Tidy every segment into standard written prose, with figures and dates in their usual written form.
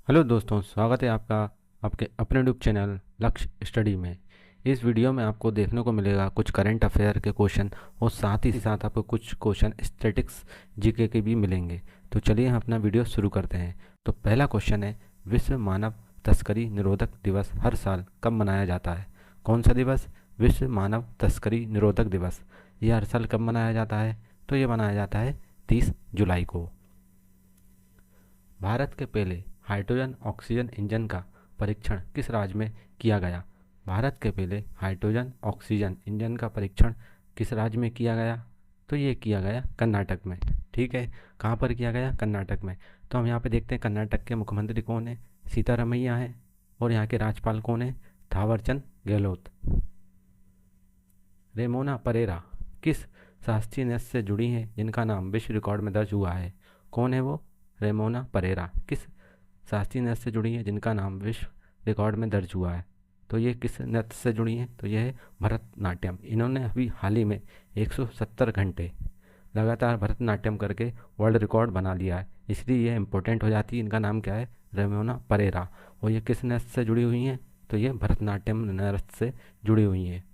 Hello दोस्तों, स्वागत है आपका आपके अपने यूट्यूब चैनल लक्ष्य स्टडी में। इस वीडियो में आपको देखने को मिलेगा कुछ करंट अफेयर के क्वेश्चन और साथ ही साथ आपको कुछ क्वेश्चन स्टैटिक्स जीके के भी मिलेंगे। तो चलिए हम अपना वीडियो शुरू करते हैं। तो पहला क्वेश्चन है, विश्व मानव तस्करी निरोधक दिवस हर साल कब मनाया जाता है? कौन सा दिवस? विश्व मानव तस्करी निरोधक दिवस। ये हर साल कब मनाया जाता है? तो ये मनाया जाता है 30 जुलाई को। भारत के पहले हाइड्रोजन ऑक्सीजन इंजन का परीक्षण किस राज्य में किया गया? भारत के पहले हाइड्रोजन ऑक्सीजन इंजन का परीक्षण किस राज्य में किया गया? तो ये किया गया कर्नाटक में। ठीक है, कहाँ पर किया गया? कर्नाटक में। तो हम यहाँ पे देखते हैं कर्नाटक के मुख्यमंत्री कौन है? सीतारमैया है। और यहाँ के राज्यपाल कौन है? थावरचंद गहलोत। रेमोना परेरा किस शास्त्रीय नृत्य से जुड़ी हैं जिनका नाम विश्व रिकॉर्ड में दर्ज हुआ है? कौन है वो? रेमोना परेरा किस शास्त्रीय नृत्य से जुड़ी है जिनका नाम विश्व रिकॉर्ड में दर्ज हुआ है? तो ये किस नृत्य से जुड़ी हैं? तो ये है भरतनाट्यम। इन्होंने अभी हाल ही में 170 घंटे लगातार भरतनाट्यम करके वर्ल्ड रिकॉर्ड बना लिया है, इसलिए ये इंपॉर्टेंट हो जाती है। इनका नाम क्या है? रेमोना परेरा। और ये किस नृत्य से जुड़ी हुई हैं? तो ये भरतनाट्यम नृत्य से जुड़ी हुई हैं।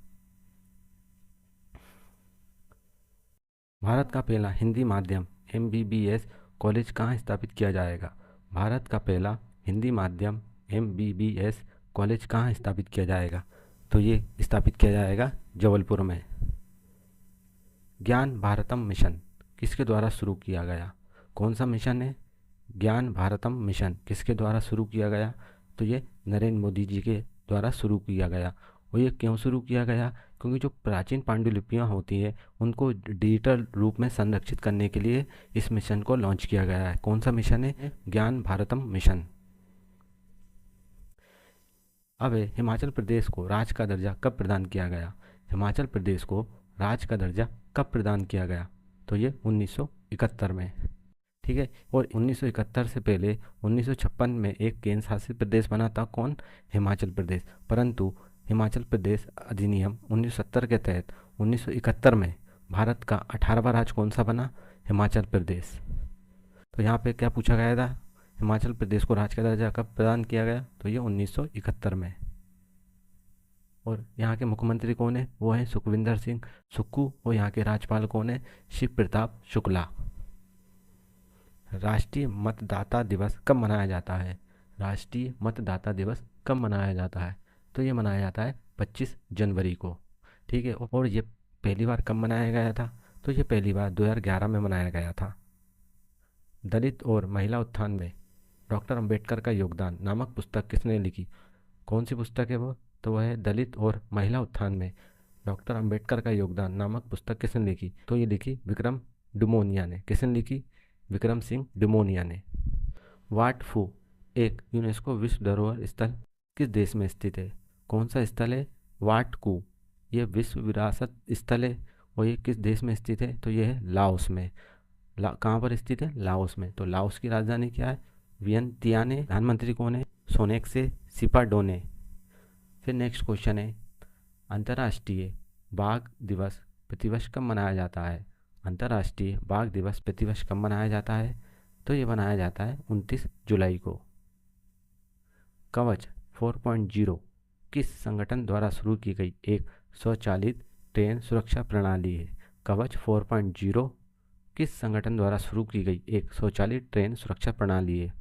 भारत का पहला हिंदी माध्यम MBBS कॉलेज कहाँ स्थापित किया जाएगा? भारत का पहला हिंदी माध्यम MBBS कॉलेज कहाँ स्थापित किया जाएगा? तो ये स्थापित किया जाएगा जबलपुर में। ज्ञान भारतम मिशन किसके द्वारा शुरू किया गया? कौन सा मिशन है? ज्ञान भारतम मिशन किसके द्वारा शुरू किया गया? तो ये नरेंद्र मोदी जी के द्वारा शुरू किया गया। और ये क्यों शुरू किया गया? क्योंकि जो प्राचीन पांडुलिपियाँ होती हैं उनको डिजिटल रूप में संरक्षित करने के लिए इस मिशन को लॉन्च किया गया है। कौन सा मिशन है? ज्ञान भारतम मिशन। अब हिमाचल प्रदेश को राज्य का दर्जा कब प्रदान किया गया? हिमाचल प्रदेश को राज्य का दर्जा कब प्रदान किया गया? तो ये 1971 में। ठीक है, और 1971 से पहले 1956 में एक केंद्र शासित प्रदेश बना था। कौन? हिमाचल प्रदेश। परंतु हिमाचल प्रदेश अधिनियम 1970 के तहत 1971 में भारत का 18वां राज्य कौन सा बना? हिमाचल प्रदेश। तो यहाँ पे क्या पूछा गया था? हिमाचल प्रदेश को राज्य का दर्जा कब प्रदान किया गया? तो ये 1971 में। और यहाँ के मुख्यमंत्री कौन है? वो है सुखविंदर सिंह सुक्खू। और यहाँ के राज्यपाल कौन है? शिव प्रताप शुक्ला। राष्ट्रीय मतदाता दिवस कब मनाया जाता है? राष्ट्रीय मतदाता दिवस कब मनाया जाता है? तो ये मनाया जाता है 25 जनवरी को। ठीक है, और ये पहली बार कब मनाया गया था? तो ये पहली बार 2011 में मनाया गया था। दलित और महिला उत्थान में डॉक्टर अंबेडकर का योगदान नामक पुस्तक किसने लिखी? कौन सी पुस्तक है वो? तो वह है दलित और महिला उत्थान में डॉक्टर अंबेडकर का योगदान नामक पुस्तक किसने लिखी? तो ये लिखी विक्रम डुमोनिया ने। किसने लिखी? विक्रम सिंह डुमोनिया ने। वाट फू एक यूनेस्को विश्व धरोहर स्थल किस देश में स्थित है? कौन सा स्थल है? वाट कू। ये विश्व विरासत स्थल है। और ये किस देश में स्थित है? तो ये है लाओस में। कहाँ पर स्थित है? लाओस में। तो लाओस की राजधानी क्या है? वियंतियाने। प्रधानमंत्री कौन है? सोनेक्से सिपाडोने। फिर नेक्स्ट क्वेश्चन है, अंतर्राष्ट्रीय बाघ दिवस प्रतिवर्ष कब मनाया जाता है? अंतर्राष्ट्रीय बाघ दिवस प्रतिवर्ष कब मनाया जाता है? तो ये मनाया जाता है 29 जुलाई को। कवच 4.0 किस संगठन द्वारा शुरू की गई एक स्वचालित ट्रेन सुरक्षा प्रणाली है? कवच 4.0 किस संगठन द्वारा शुरू की गई एक स्वचालित ट्रेन सुरक्षा प्रणाली है?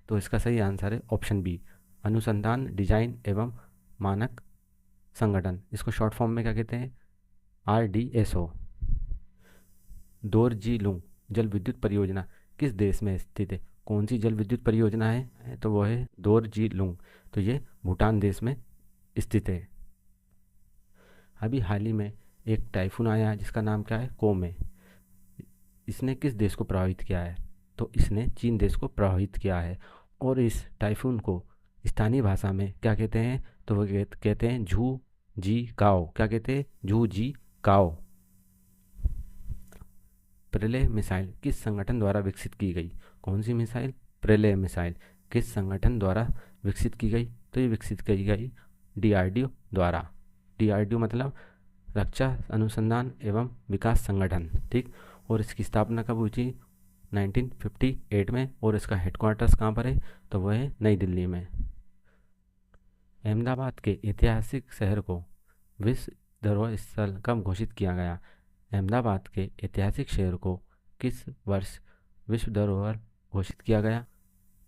तो इसका सही आंसर है ऑप्शन बी, अनुसंधान डिजाइन एवं मानक संगठन। इसको शॉर्ट फॉर्म में क्या कहते हैं? RDSO। दोरजी लुंग जल विद्युत परियोजना किस देश में स्थित है? कौन सी जल विद्युत परियोजना है? तो वो है दोरजी-लुंग। तो ये भूटान देश में स्थित है। अभी हाल ही में एक टाइफून आया है जिसका नाम क्या है? कोमे। इसने किस देश को प्रभावित किया है? तो इसने चीन देश को प्रभावित किया है। और इस टाइफून को स्थानीय भाषा में क्या कहते हैं? तो वो कहते हैं झू जी काओ। क्या कहते हैं? झू जी काओ। प्रलय मिसाइल किस संगठन द्वारा विकसित की गई? कौन सी मिसाइल? प्रलय मिसाइल किस संगठन द्वारा विकसित की गई? तो ये विकसित की गई DRDO द्वारा। DRDO मतलब रक्षा अनुसंधान एवं विकास संगठन। ठीक, और इसकी स्थापना कब हुई थी? 1958 में, और इसका हेडक्वार्टर्स कहाँ पर है, तो वह है नई दिल्ली में। अहमदाबाद के ऐतिहासिक शहर को विश्व धरोहर स्थल कब घोषित किया गया? अहमदाबाद के ऐतिहासिक शहर को किस वर्ष विश्व धरोहर घोषित किया गया?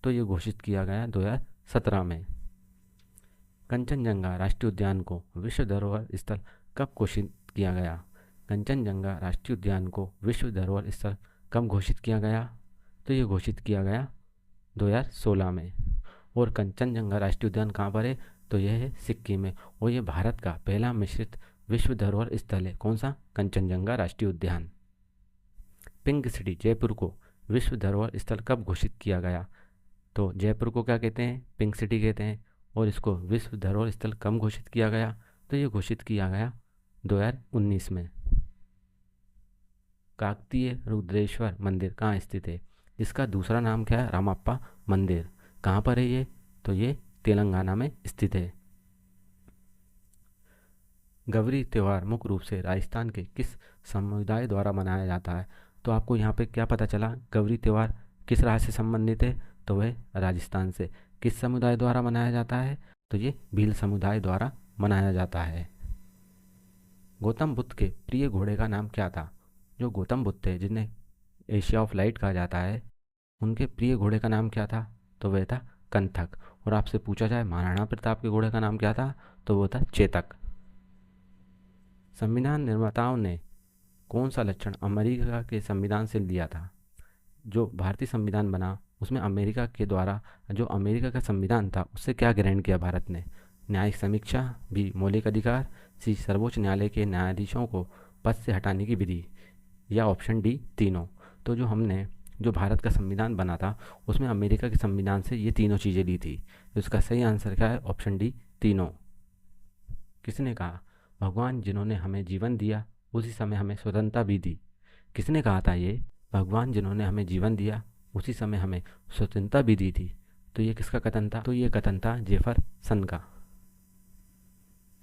तो ये घोषित किया गया 2017 में। कंचनजंगा राष्ट्रीय उद्यान को विश्व धरोहर स्थल कब घोषित किया गया? कंचनजंगा राष्ट्रीय उद्यान को विश्व धरोहर स्थल कब घोषित किया गया? तो ये घोषित किया गया 2016 में। और कंचनजंगा राष्ट्रीय उद्यान कहाँ पर है, तो यह है सिक्किम में, और ये भारत का पहला मिश्रित विश्व धरोहर स्थल है। कौन सा? कंचनजंगा राष्ट्रीय उद्यान। पिंक सिटी जयपुर को विश्व धरोहर स्थल कब घोषित किया गया? तो जयपुर को क्या कहते हैं? पिंक सिटी कहते हैं। और इसको विश्व धरोहर स्थल कब घोषित किया गया? तो ये घोषित किया गया 2019 में। काकतीय रुद्रेश्वर मंदिर कहाँ स्थित है? इसका दूसरा नाम क्या है? रामप्पा मंदिर। कहाँ पर है ये? तो ये तेलंगाना में स्थित है। गौरी त्यौहार मुख्य रूप से राजस्थान के किस समुदाय द्वारा मनाया जाता है? तो आपको यहाँ पे क्या पता चला? गौरी त्यौहार किस राज्य से संबंधित है? तो वह राजस्थान से। किस समुदाय द्वारा मनाया जाता है? तो ये भील समुदाय द्वारा मनाया जाता है। गौतम बुद्ध के प्रिय घोड़े का नाम क्या था? जो गौतम बुद्ध थे, जिन्हें एशिया ऑफ लाइट कहा जाता है, उनके प्रिय घोड़े का नाम क्या था? तो वह था कंथक। और आपसे पूछा जाए महाराणा प्रताप के घोड़े का नाम क्या था? तो वो था चेतक। संविधान निर्माताओं ने कौन सा लक्षण अमेरिका के संविधान से लिया था? जो भारतीय संविधान बना उसमें अमेरिका के द्वारा जो अमेरिका का संविधान था उससे क्या ग्रहण किया भारत ने? न्यायिक समीक्षा, भी मौलिक अधिकार, सी सर्वोच्च न्यायालय के न्यायाधीशों को पद से हटाने की विधि, या ऑप्शन डी तीनों। तो जो भारत का संविधान बना था उसमें अमेरिका के संविधान से ये तीनों चीज़ें ली थी। तो इसका सही आंसर क्या है? ऑप्शन डी तीनों। किसने कहा भगवान जिन्होंने हमें जीवन दिया उसी समय हमें स्वतंत्रता भी दी? किसने कहा था ये? भगवान जिन्होंने हमें जीवन दिया उसी समय हमें स्वतंत्रता भी दी थी। तो ये किसका कथन था? तो ये कथन था जेफरसन का।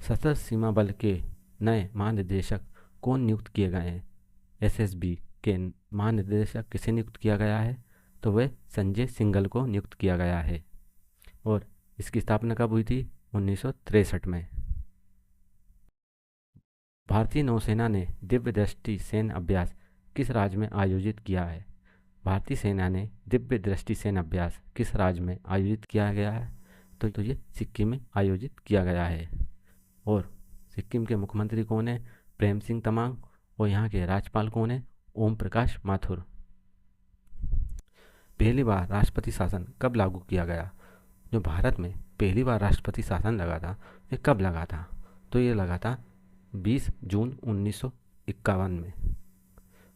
सशस्त्र सीमा बल के नए महानिदेशक कौन नियुक्त किए गए हैं? एसएसबी के महानिदेशक किसे नियुक्त किया गया है? तो वह संजय सिंघल को नियुक्त किया गया है। और इसकी स्थापना कब हुई थी? 1963 में। भारतीय नौसेना ने दिव्य दृष्टि सैन्य अभ्यास किस राज्य में आयोजित किया है? भारतीय सेना ने दिव्य दृष्टि सैन्य अभ्यास किस राज्य में आयोजित किया गया है? तो ये सिक्किम में आयोजित किया गया है। और सिक्किम के मुख्यमंत्री कौन है? प्रेम सिंह तमांग। और यहाँ के राज्यपाल कौन है? ओम प्रकाश माथुर। पहली बार राष्ट्रपति शासन कब लागू किया गया? जो भारत में पहली बार राष्ट्रपति शासन लगा था ये कब लगा था? तो ये लगा था 20 जून 1951 में।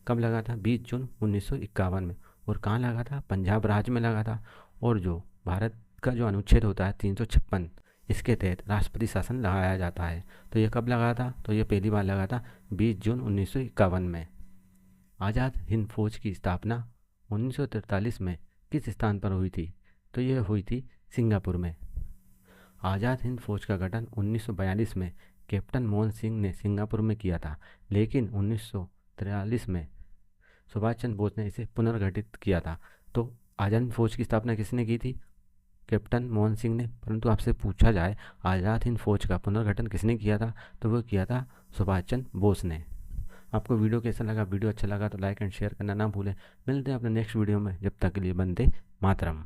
कब लगा था? 20 जून 1951 में। और कहाँ लगा था? पंजाब राज्य में लगा था। और जो भारत का जो अनुच्छेद होता है 356, इसके तहत राष्ट्रपति शासन लगाया जाता है। तो ये कब लगा था? तो ये पहली बार लगा था 20 जून 1951 में। आज़ाद हिंद फौज की स्थापना 1943 में किस स्थान पर हुई थी? तो ये हुई थी सिंगापुर में। आज़ाद हिंद फौज का गठन 1942 में कैप्टन मोहन सिंह ने सिंगापुर में किया था, लेकिन 1943 में सुभाष चंद्र बोस ने इसे पुनर्गठित किया था। तो आज़ाद हिंद फौज की स्थापना किसने की थी? कैप्टन मोहन सिंह ने। परंतु आपसे पूछा जाए आज़ाद हिंद फौज का पुनर्गठन किसने किया था? तो वो किया था सुभाष चंद्र बोस ने। आपको वीडियो कैसा लगा? वीडियो अच्छा लगा तो लाइक एंड शेयर करना ना भूलें। मिलते हैं अपने नेक्स्ट वीडियो में, जब तक के लिए वंदे मातरम।